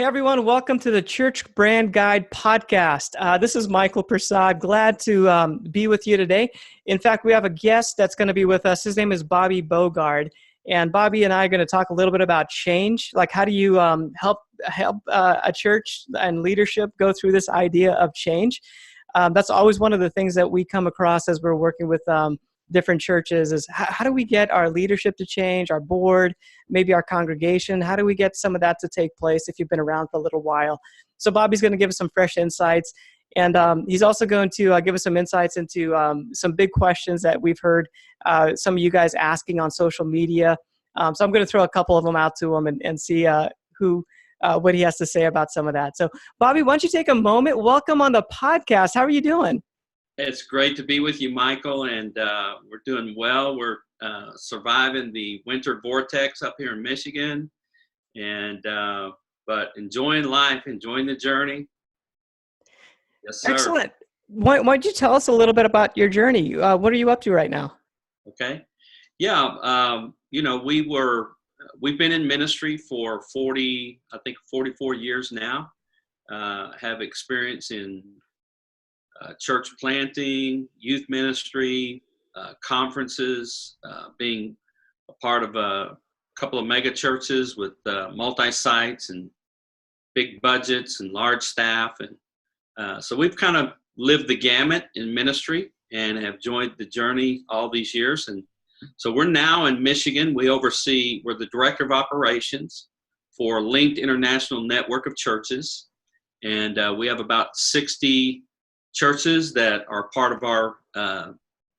Hey everyone, welcome to the Church Brand Guide podcast. This is Michael Prasad. Glad to be with you today. In fact, we have a guest that's going to be with us. His name is Bobby Bogard. And Bobby and I are going to talk a little bit about change. Like, how do you help a church and leadership go through this idea of change? That's always one of the things that we come across as we're working with different churches is how do we get our leadership to change, our board, maybe our congregation? How do we get some of that to take place if you've been around for a little while? So Bobby's going to give us some fresh insights. And he's also going to give us some insights into some big questions that we've heard some of you guys asking on social media. So I'm going to throw a couple of them out to him and see what he has to say about some of that. So Bobby, why don't you take a moment? Welcome on the podcast. How are you doing? It's great to be with you, Michael, and we're doing well. We're surviving the winter vortex up here in Michigan, and but enjoying life, enjoying the journey. Yes, sir. Excellent. Why don't you tell us a little bit about your journey? What are you up to right now? Okay. Yeah. We've been in ministry for 44 years now. Have experience in church planting, youth ministry, conferences, being a part of a couple of mega churches with multi-sites and big budgets and large staff. And so we've kind of lived the gamut in ministry and have joined the journey all these years. And so we're now in Michigan. We're the director of operations for LINC Network of Churches. And we have about 60 churches that are part of our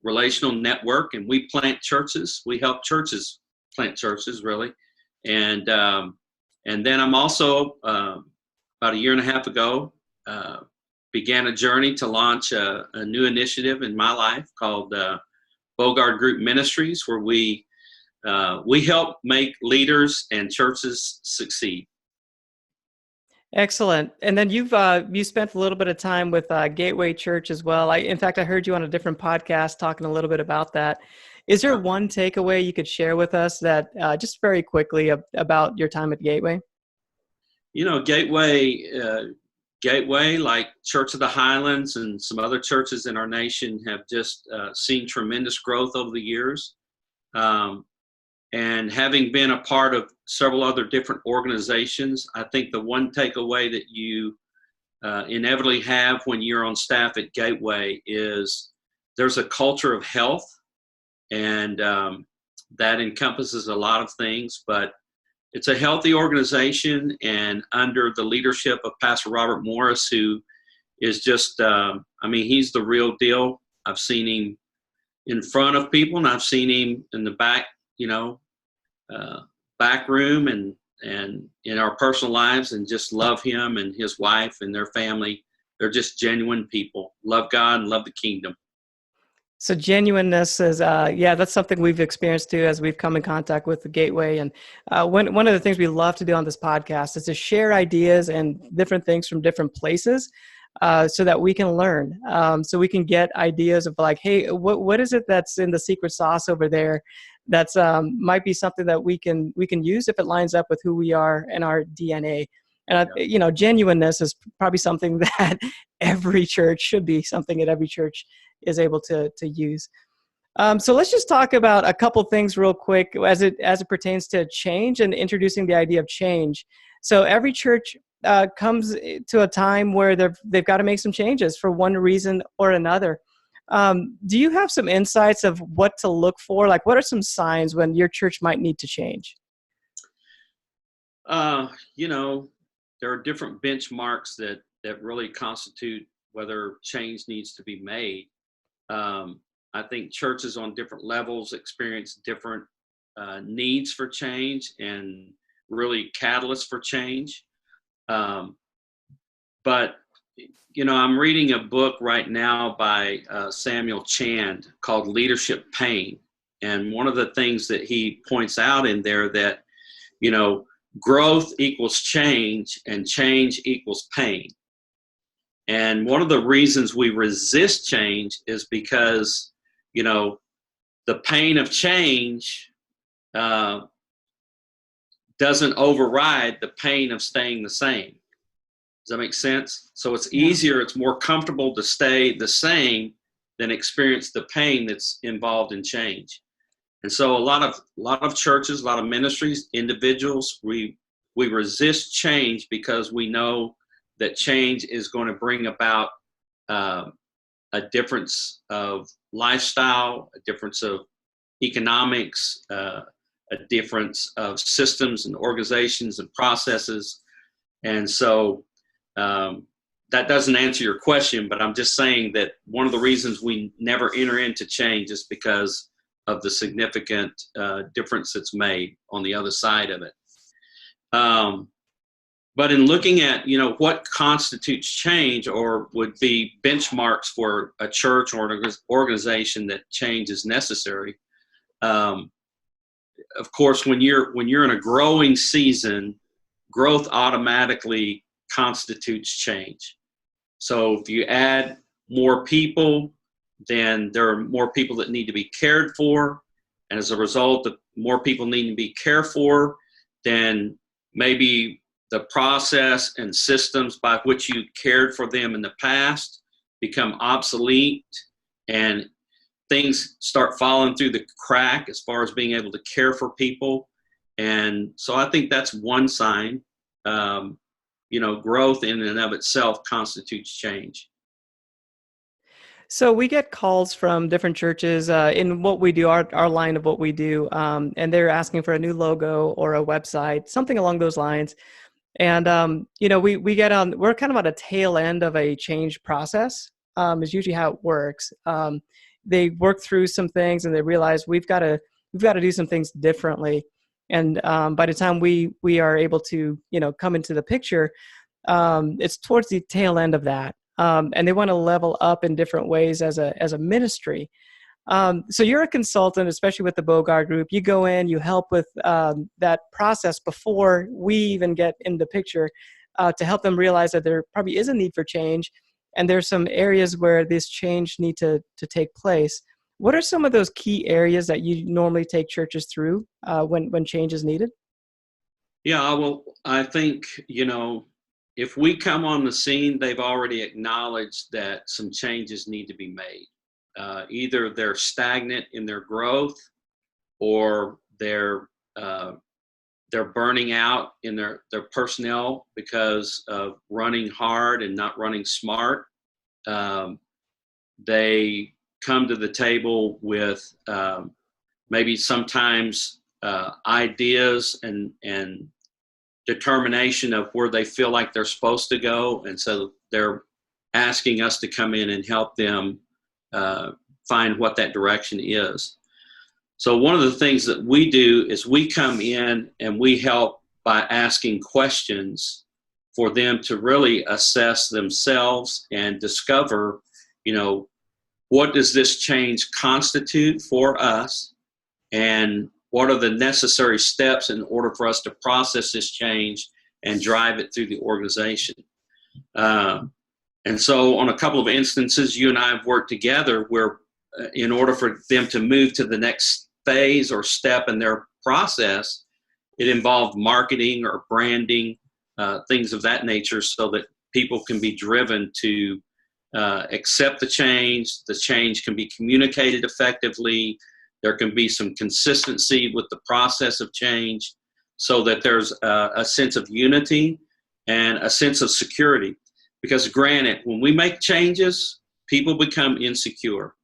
relational network, and we plant churches. We help churches plant churches, really. And then I'm also about a year and a half ago began a journey to launch a new initiative in my life called Bogard Group Ministries, where we help make leaders and churches succeed. Excellent. And then you spent a little bit of time with Gateway Church as well. In fact, I heard you on a different podcast talking a little bit about that. Is there one takeaway you could share with us that just very quickly about your time at Gateway? You know, Gateway, like Church of the Highlands and some other churches in our nation have just seen tremendous growth over the years. And having been a part of several other different organizations, I think the one takeaway that you inevitably have when you're on staff at Gateway is there's a culture of health, and that encompasses a lot of things, but it's a healthy organization, and under the leadership of Pastor Robert Morris, who is just, he's the real deal. I've seen him in front of people, and I've seen him in the back, back room and in our personal lives, and just love him and his wife and their family. They're just genuine people, love God and love the kingdom. So genuineness is, that's something we've experienced too as we've come in contact with the Gateway. And one of the things we love to do on this podcast is to share ideas and different things from different places so that we can learn. So we can get ideas of like, hey, what is it that's in the secret sauce over there that's might be something that we can use if it lines up with who we are and our DNA. And genuineness is probably something that every church should be something that every church is able to use. So let's just talk about a couple things real quick as it pertains to change and introducing the idea of change. So every church comes to a time where they've got to make some changes for one reason or another. Do you have some insights of what to look for? Like, what are some signs when your church might need to change? There are different benchmarks that really constitute whether change needs to be made. I think churches on different levels experience different needs for change and really catalysts for change. But I'm reading a book right now by Samuel Chand called Leadership Pain. And one of the things that he points out in there that, growth equals change and change equals pain. And one of the reasons we resist change is because, the pain of change doesn't override the pain of staying the same. Does that make sense? So it's easier, it's more comfortable to stay the same than experience the pain that's involved in change. And so a lot of churches, a lot of ministries, individuals, we resist change because we know that change is going to bring about a difference of lifestyle, a difference of economics, a difference of systems and organizations and processes. And so that doesn't answer your question, but I'm just saying that one of the reasons we never enter into change is because of the significant difference that's made on the other side of it. But in looking at, what constitutes change or would be benchmarks for a church or an organization that change is necessary, of course, when you're in a growing season, growth automatically constitutes change. So if you add more people, then there are more people that need to be cared for. And as a result of more people needing to be cared for, then maybe the process and systems by which you cared for them in the past become obsolete, and things start falling through the crack as far as being able to care for people. And so I think that's one sign. Growth in and of itself constitutes change. So we get calls from different churches in what we do, our line of what we do, and they're asking for a new logo or a website, something along those lines. And we get on. We're kind of at a tail end of a change process. Is usually how it works. They work through some things and they realize we've got to do some things differently. And by the time we are able to come into the picture, it's towards the tail end of that. And they want to level up in different ways as a ministry. So you're a consultant, especially with the Bogard Group. You go in, you help with that process before we even get in the picture to help them realize that there probably is a need for change, and there's some areas where this change need to take place. What are some of those key areas that you normally take churches through when change is needed? Yeah, well, I think, if we come on the scene, they've already acknowledged that some changes need to be made. Either they're stagnant in their growth, or they're burning out in their personnel because of running hard and not running smart. They come to the table with maybe sometimes ideas and determination of where they feel like they're supposed to go, and so they're asking us to come in and help them find what that direction is. So one of the things that we do is we come in and we help by asking questions for them to really assess themselves and discover, what does this change constitute for us, and what are the necessary steps in order for us to process this change and drive it through the organization. And so on a couple of instances, you and I have worked together where in order for them to move to the next phase or step in their process, it involved marketing or branding, things of that nature, so that people can be driven to accept the change can be communicated effectively, there can be some consistency with the process of change, so that there's a sense of unity and a sense of security. Because granted, when we make changes, people become insecure.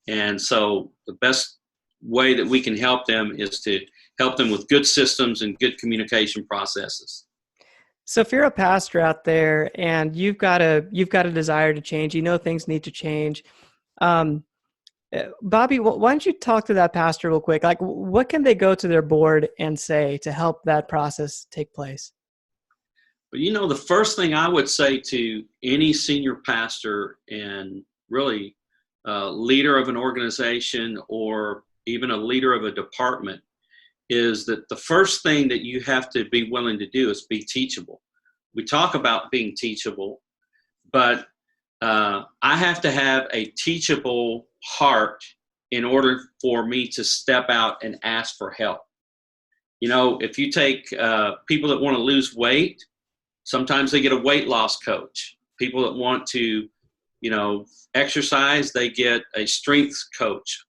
And so the best way that we can help them is to help them with good systems and good communication processes. So if you're a pastor out there and you've got a desire to change, things need to change. Bobby, why don't you talk to that pastor real quick? Like, what can they go to their board and say to help that process take place? But the first thing I would say to any senior pastor and really leader of an organization or even a leader of a department is that the first thing that you have to be willing to do is be teachable. We talk about being teachable, but I have to have a teachable heart in order for me to step out and ask for help. If you take people that want to lose weight, sometimes they get a weight loss coach. People that want to, exercise, they get a strength coach.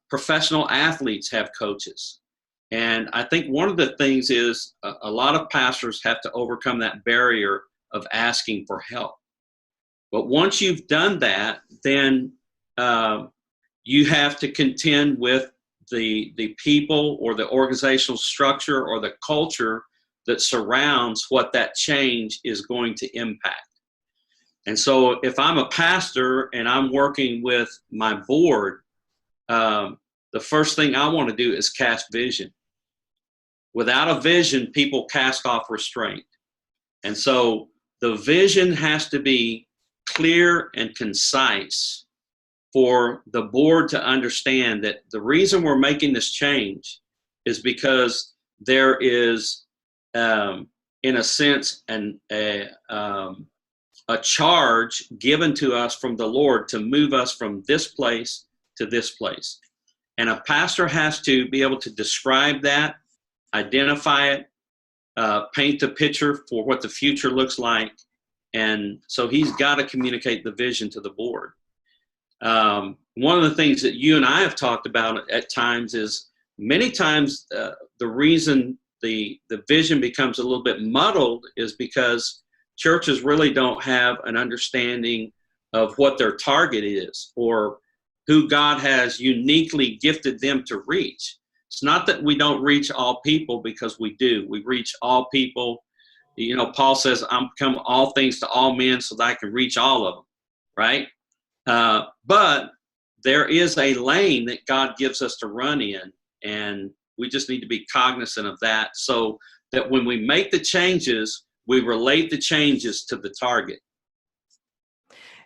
Professional athletes have coaches. And I think one of the things is a lot of pastors have to overcome that barrier of asking for help. But once you've done that, then you have to contend with the people or the organizational structure or the culture that surrounds what that change is going to impact. And so if I'm a pastor and I'm working with my board, the first thing I want to do is cast vision. Without a vision, people cast off restraint. And so the vision has to be clear and concise for the board to understand that the reason we're making this change is because there is, in a sense, a charge given to us from the Lord to move us from this place to this place. And a pastor has to be able to describe that, identify it, paint the picture for what the future looks like. And so he's got to communicate the vision to the board. One of the things that you and I have talked about at times is many times the reason the vision becomes a little bit muddled is because churches really don't have an understanding of what their target is or who God has uniquely gifted them to reach. It's not that we don't reach all people, because we do. We reach all people. Paul says, I'm become all things to all men so that I can reach all of them, right? But there is a lane that God gives us to run in, and we just need to be cognizant of that so that when we make the changes, we relate the changes to the target.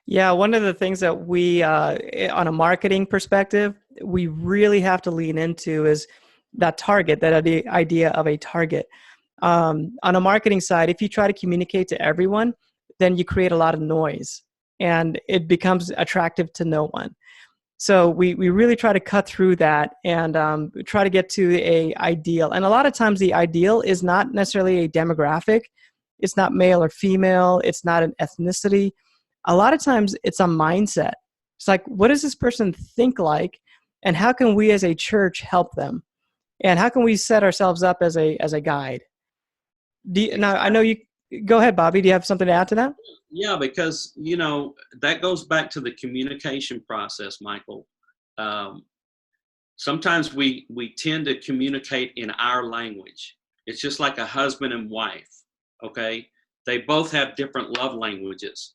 Yeah, one of the things that we, on a marketing perspective, we really have to lean into is that target, that the idea of a target. On a marketing side, if you try to communicate to everyone, then you create a lot of noise and it becomes attractive to no one. So we really try to cut through that and try to get to a ideal. And a lot of times the ideal is not necessarily a demographic. It's not male or female. It's not an ethnicity. A lot of times it's a mindset. It's like, what does this person think like? And how can we as a church help them? And how can we set ourselves up as a guide? Now, I know you, go ahead, Bobby. Do you have something to add to that? Yeah, because, that goes back to the communication process, Michael. Sometimes we tend to communicate in our language. It's just like a husband and wife, okay? They both have different love languages.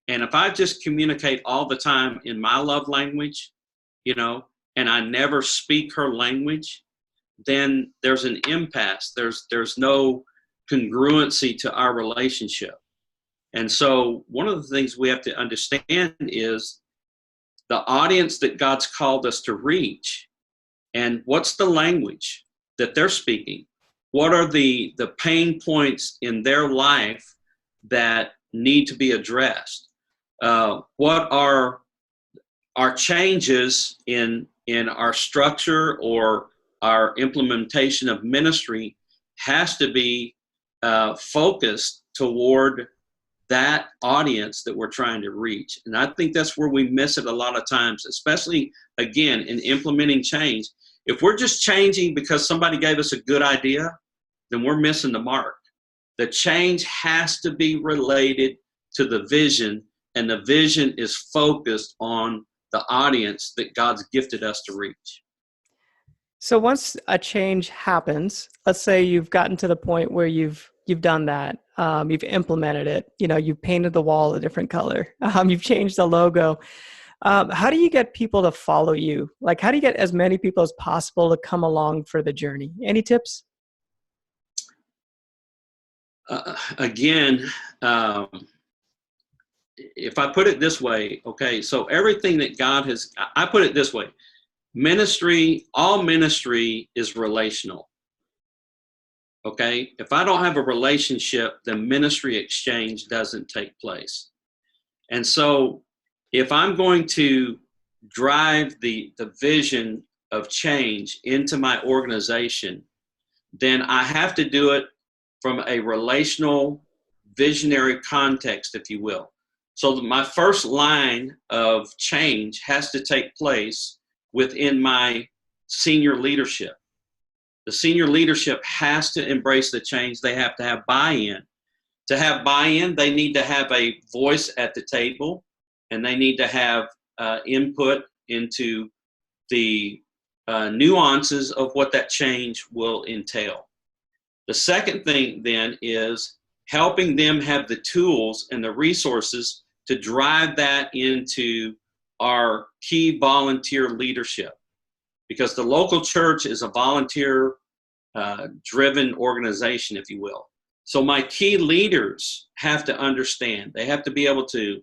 And if I just communicate all the time in my love language, and I never speak her language, then there's an impasse. There's no congruency to our relationship. And so one of the things we have to understand is the audience that God's called us to reach, and what's the language that they're speaking? What are the pain points in their life that need to be addressed? What are our changes in our structure or our implementation of ministry has to be focused toward that audience that we're trying to reach. And I think that's where we miss it a lot of times, especially, again, in implementing change. If we're just changing because somebody gave us a good idea, then we're missing the mark. The change has to be related to the vision, and the vision is focused on the audience that God's gifted us to reach. So once a change happens, let's say you've gotten to the point where you've done that, you've implemented it, you've painted the wall a different color, you've changed the logo. How do you get people to follow you? Like, how do you get as many people as possible to come along for the journey? Any tips? Again, if I put it this way, okay, so everything that God has, I put it this way, all ministry is relational. Okay, if I don't have a relationship, then ministry exchange doesn't take place. And so if I'm going to drive the vision of change into my organization, then I have to do it from a relational, visionary context, if you will. So my first line of change has to take place within my senior leadership. The senior leadership has to embrace the change. They have to have buy-in. To have buy-in, they need to have a voice at the table, and they need to have input into the nuances of what that change will entail. The second thing then is helping them have the tools and the resources to drive that into our key volunteer leadership, because the local church is a volunteer driven organization, if you will. So my key leaders have to understand. They have to be able to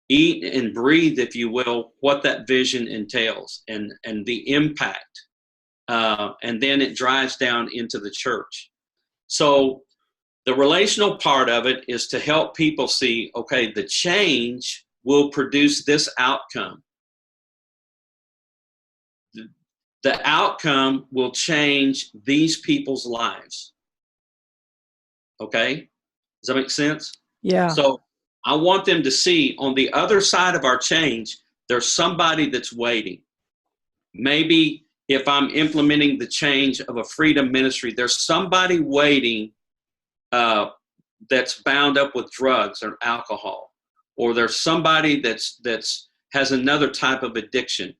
eat and breathe, if you will, what that vision entails and the impact. And then it drives down into the church. So the relational part of it is to help people see, okay, the change will produce this outcome. The outcome will change these people's lives. Okay? Does that make sense? Yeah. So I want them to see on the other side of our change, there's somebody that's waiting. Maybe if I'm implementing the change of a freedom ministry, there's somebody waiting that's bound up with drugs or alcohol, or there's somebody that's has another type of addiction.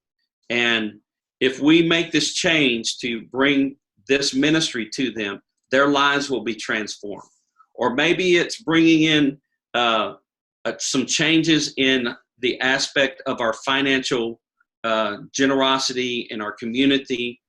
And if we make this change to bring this ministry to them, their lives will be transformed. Or maybe it's bringing in some changes in the aspect of our financial generosity in our community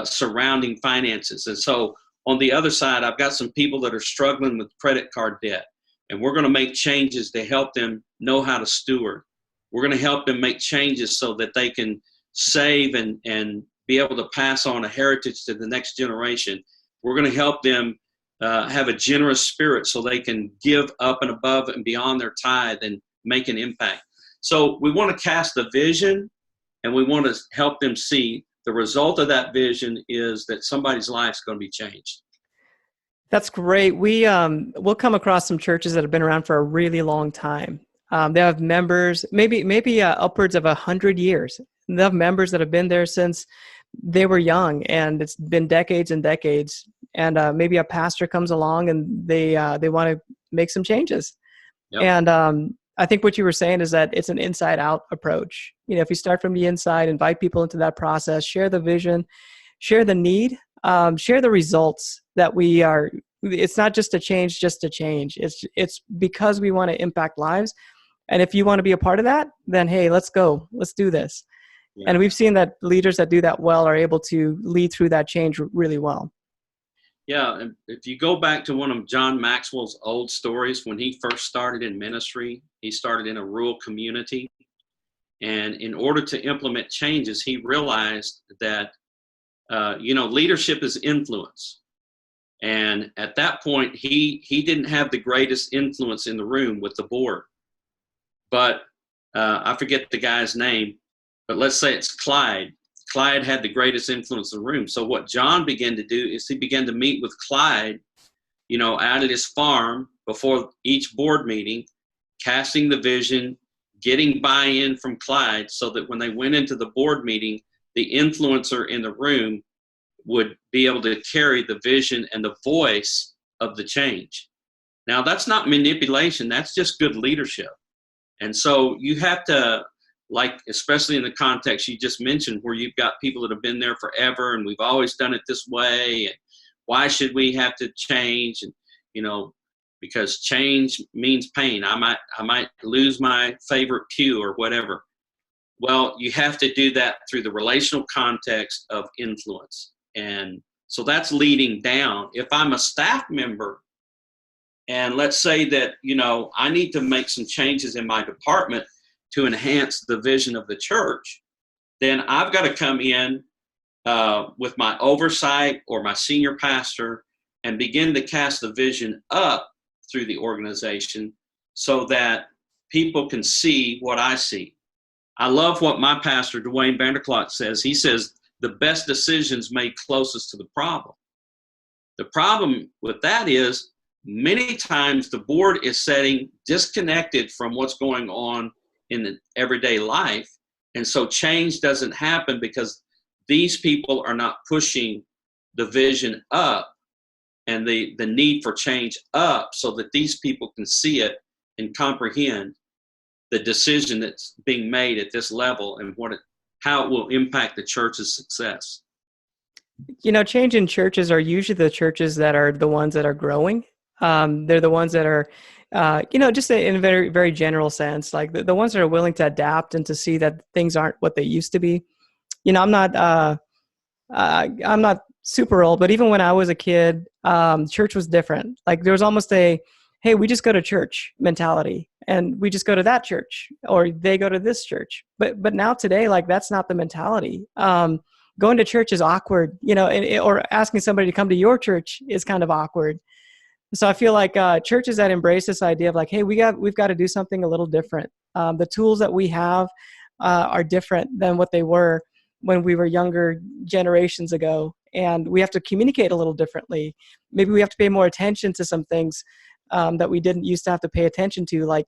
surrounding finances. And so on the other side, I've got some people that are struggling with credit card debt, and we're going to make changes to help them know how to steward. We're going to help them make changes so that they can save and be able to pass on a heritage to the next generation. We're going to help them have a generous spirit so they can give up and above and beyond their tithe and make an impact. So we want to cast the vision, and we want to help them see the result of that vision is that somebody's life is going to be changed. That's great. We'll come across some churches that have been around for a really long time. They have members, maybe upwards of 100 years. They have members that have been there since they were young, and it's been decades and decades. And maybe a pastor comes along and they want to make some changes. Yep. And I think what you were saying is that it's an inside-out approach. You know, if you start from the inside, invite people into that process, share the vision, share the need, share the results that we are. It's not just a change, It's because we want to impact lives. And if you want to be a part of that, then hey, let's go. Let's do this. Yeah. And we've seen that leaders that do that well are able to lead through that change really well. Yeah, and if you go back to one of John Maxwell's old stories, when he first started in ministry, he started in a rural community. And in order to implement changes, he realized that, leadership is influence. And at that point, he didn't have the greatest influence in the room with the board. But I forget the guy's name, but let's say it's Clyde. Clyde had the greatest influence in the room. So what John began to do is he began to meet with Clyde, out at his farm before each board meeting, casting the vision, getting buy-in from Clyde so that when they went into the board meeting, the influencer in the room would be able to carry the vision and the voice of the change. Now, that's not manipulation. That's just good leadership. And so you have to, especially in the context you just mentioned, where you've got people that have been there forever and we've always done it this way, and why should we have to change? And because change means pain. I might lose my favorite pew or whatever. Well, you have to do that through the relational context of influence. And so that's leading down. If I'm a staff member, and let's say that, I need to make some changes in my department to enhance the vision of the church, then I've got to come in with my oversight or my senior pastor and begin to cast the vision up through the organization so that people can see what I see. I love what my pastor, Dwayne Vanderklot, says. He says, the best decisions made closest to the problem. The problem with that is many times the board is setting disconnected from what's going on in the everyday life. And so change doesn't happen because these people are not pushing the vision up and the need for change up so that these people can see it and comprehend the decision that's being made at this level and how it will impact the church's success. Change in churches are usually the churches that are the ones that are growing. They're the ones that are, just in a very, very general sense, like the ones that are willing to adapt and to see that things aren't what they used to be. I'm not super old, but even when I was a kid, church was different. Like there was almost hey, we just go to church mentality, and we just go to that church, or they go to this church. But now today, like that's not the mentality. Going to church is awkward, or asking somebody to come to your church is kind of awkward. So I feel like churches that embrace this idea of like, hey, we've got to do something a little different. The tools that we have are different than what they were when we were younger generations ago, and we have to communicate a little differently. Maybe we have to pay more attention to some things that we didn't used to have to pay attention to, like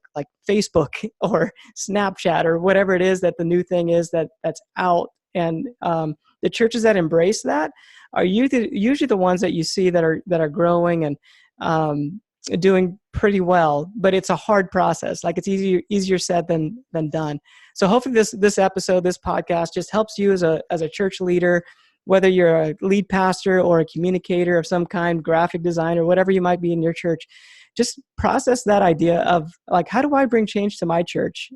Facebook or Snapchat or whatever it is that the new thing is that's out. And the churches that embrace that are usually the ones that you see that are growing and doing pretty well. But it's a hard process. Like it's easier said than done. So hopefully this episode, this podcast, just helps you as a church leader, whether you're a lead pastor or a communicator of some kind, graphic designer, whatever you might be in your church. Just process that idea of like, how do I bring change to my church?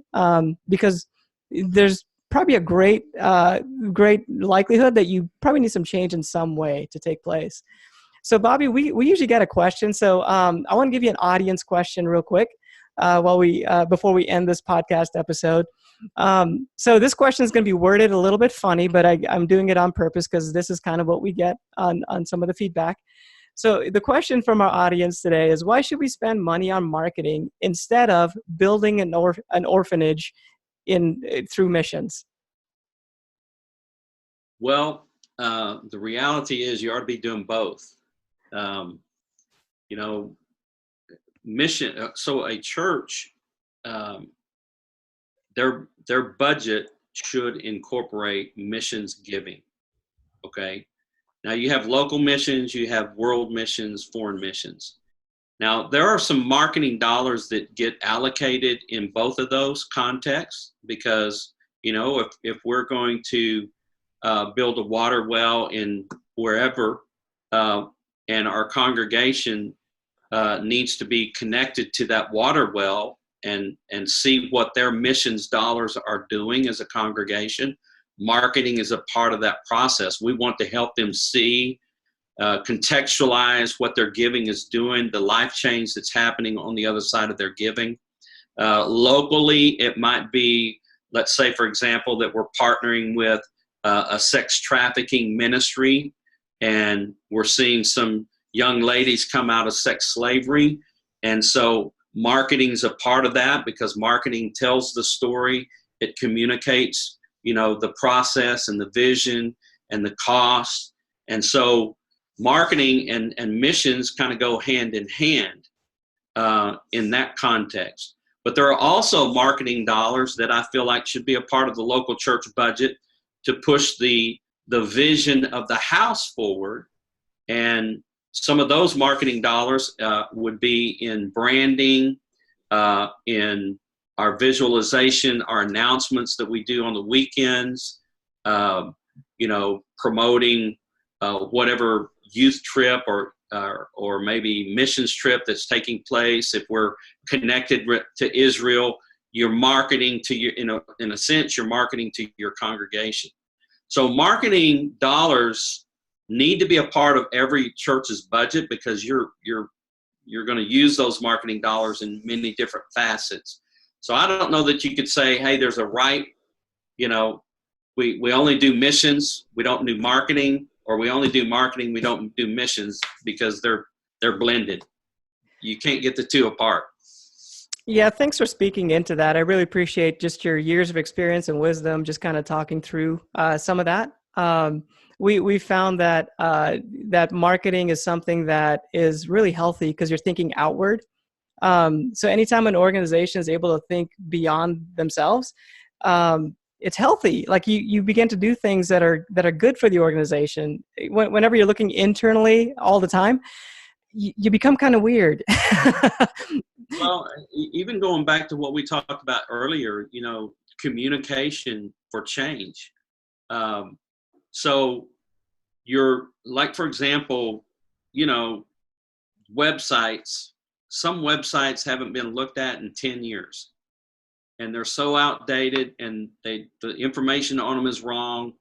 Because there's probably a great likelihood that you probably need some change in some way to take place. So Bobby, we usually get a question. So I want to give you an audience question real quick before we end this podcast episode. So this question is going to be worded a little bit funny, but I'm doing it on purpose because this is kind of what we get on some of the feedback. So the question from our audience today is, why should we spend money on marketing instead of building an orphanage through missions? Well, the reality is you ought to be doing both. Mission. So a church, their budget should incorporate missions giving. Okay. Now you have local missions, you have world missions, foreign missions. Now there are some marketing dollars that get allocated in both of those contexts because, if we're going to build a water well in wherever, and our congregation needs to be connected to that water well and see what their missions dollars are doing as a congregation. Marketing is a part of that process. We want to help them see, contextualize what their giving is doing, the life change that's happening on the other side of their giving. Locally, it might be, let's say, for example, that we're partnering with a sex trafficking ministry, and we're seeing some young ladies come out of sex slavery. And so marketing is a part of that because marketing tells the story. It communicates, the process and the vision and the cost. And so marketing and missions kind of go hand in hand in that context. But there are also marketing dollars that I feel like should be a part of the local church budget to push the vision of the house forward. And some of those marketing dollars would be in branding, in our visualization, our announcements that we do on the weekends, promoting whatever youth trip or maybe missions trip that's taking place. If we're connected to Israel, you're marketing to your, in a sense, you're marketing to your congregation. So marketing dollars need to be a part of every church's budget because you're going to use those marketing dollars in many different facets. So I don't know that you could say, hey, there's a right, we only do missions, we don't do marketing, or we only do marketing, we don't do missions, because they're blended. You can't get the two apart. Yeah, thanks for speaking into that. I really appreciate just your years of experience and wisdom, just kind of talking through some of that. We found that that marketing is something that is really healthy because you're thinking outward. So anytime an organization is able to think beyond themselves, it's healthy. Like you begin to do things that are good for the organization. Whenever you're looking internally all the time, you become kind of weird. Well, even going back to what we talked about earlier, communication for change. So you're like, for example, websites, some websites haven't been looked at in 10 years and they're so outdated and the information on them is wrong.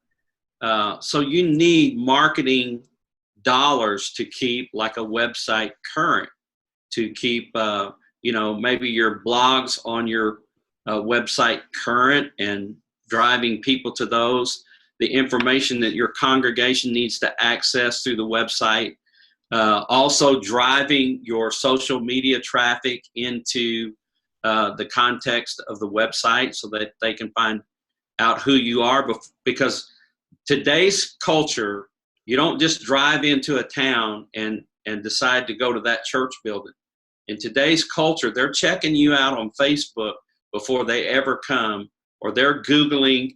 So you need marketing dollars to keep like a website current, to keep, maybe your blogs on your website current and driving people to those, the information that your congregation needs to access through the website, also driving your social media traffic into the context of the website so that they can find out who you are. Because today's culture, you don't just drive into a town and decide to go to that church building. In today's culture, they're checking you out on Facebook before they ever come, or they're Googling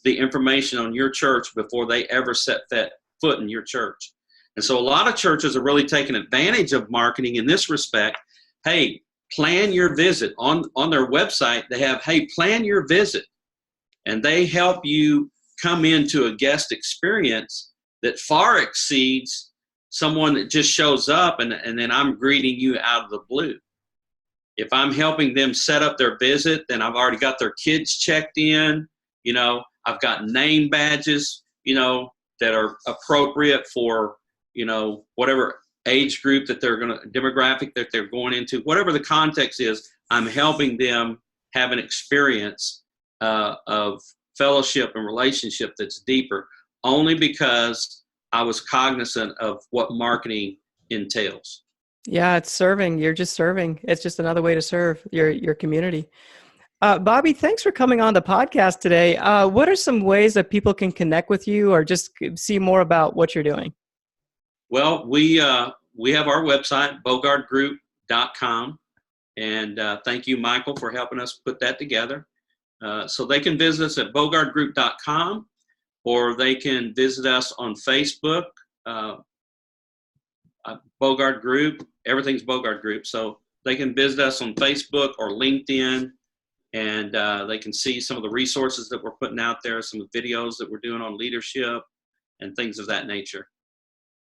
the information on your church before they ever set that foot in your church. And so a lot of churches are really taking advantage of marketing in this respect. Hey, plan your visit. On their website, they have, hey, plan your visit. And they help you come into a guest experience that far exceeds someone that just shows up and then I'm greeting you out of the blue. If I'm helping them set up their visit, then I've already got their kids checked in. I've got name badges, that are appropriate for, whatever age group that demographic that they're going into, whatever the context is, I'm helping them have an experience of fellowship and relationship that's deeper, only because I was cognizant of what marketing entails. Yeah, it's serving. You're just serving. It's just another way to serve your community. Bobby, thanks for coming on the podcast today. What are some ways that people can connect with you or just see more about what you're doing? Well, we have our website, bogardgroup.com. And thank you, Michael, for helping us put that together. So they can visit us at bogardgroup.com, or they can visit us on Facebook, Bogard Group. Everything's Bogard Group. So they can visit us on Facebook or LinkedIn, and they can see some of the resources that we're putting out there, some of the videos that we're doing on leadership and things of that nature.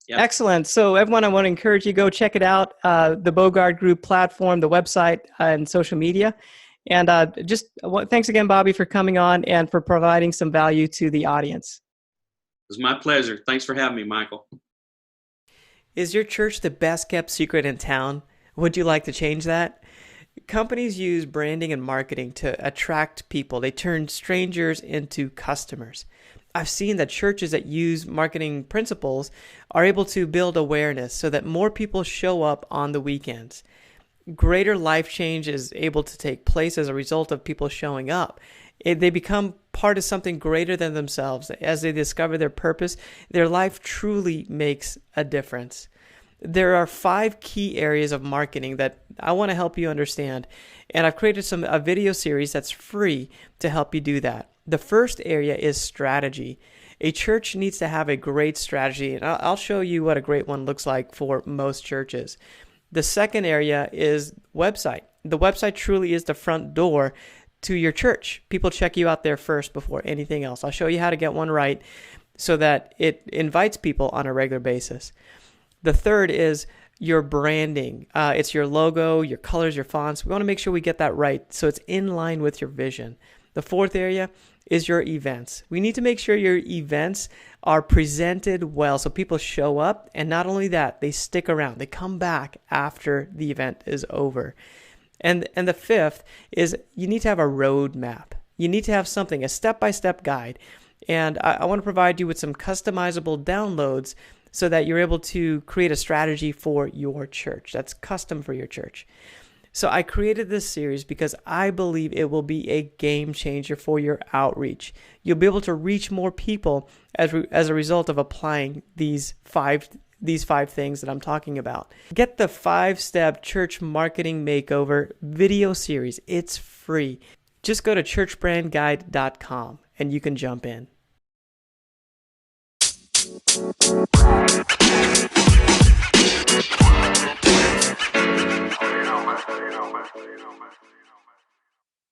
Yep. Excellent. So everyone, I want to encourage you, go check it out, the Bogard Group platform, the website, and social media. And thanks again, Bobby, for coming on and for providing some value to the audience. It was my pleasure. Thanks for having me, Michael. Is your church the best kept secret in town? Would you like to change that? Companies use branding and marketing to attract people. They turn strangers into customers. I've seen that churches that use marketing principles are able to build awareness so that more people show up on the weekends. Greater life change is able to take place as a result of people showing up. They become part of something greater than themselves. As they discover their purpose, their life truly makes a difference. There are 5 key areas of marketing that I want to help you understand, and I've created a video series that's free to help you do that. The first area is strategy. A church needs to have a great strategy, and I'll show you what a great one looks like for most churches. The second area is website. The website truly is the front door to your church. People check you out there first before anything else. I'll show you how to get one right so that it invites people on a regular basis. The third is your branding. It's your logo, your colors, your fonts. We want to make sure we get that right so it's in line with your vision. The fourth area is your events. We need to make sure your events are presented well so people show up, and not only that, they stick around. They come back after the event is over. And the fifth is you need to have a roadmap. You need to have something, a step-by-step guide. And I want to provide you with some customizable downloads so that you're able to create a strategy for your church that's custom for your church. So I created this series because I believe it will be a game changer for your outreach. You'll be able to reach more people as a result of applying these five things that I'm talking about. Get the 5-step church marketing makeover video series. It's free. Just go to churchbrandguide.com and you can jump in.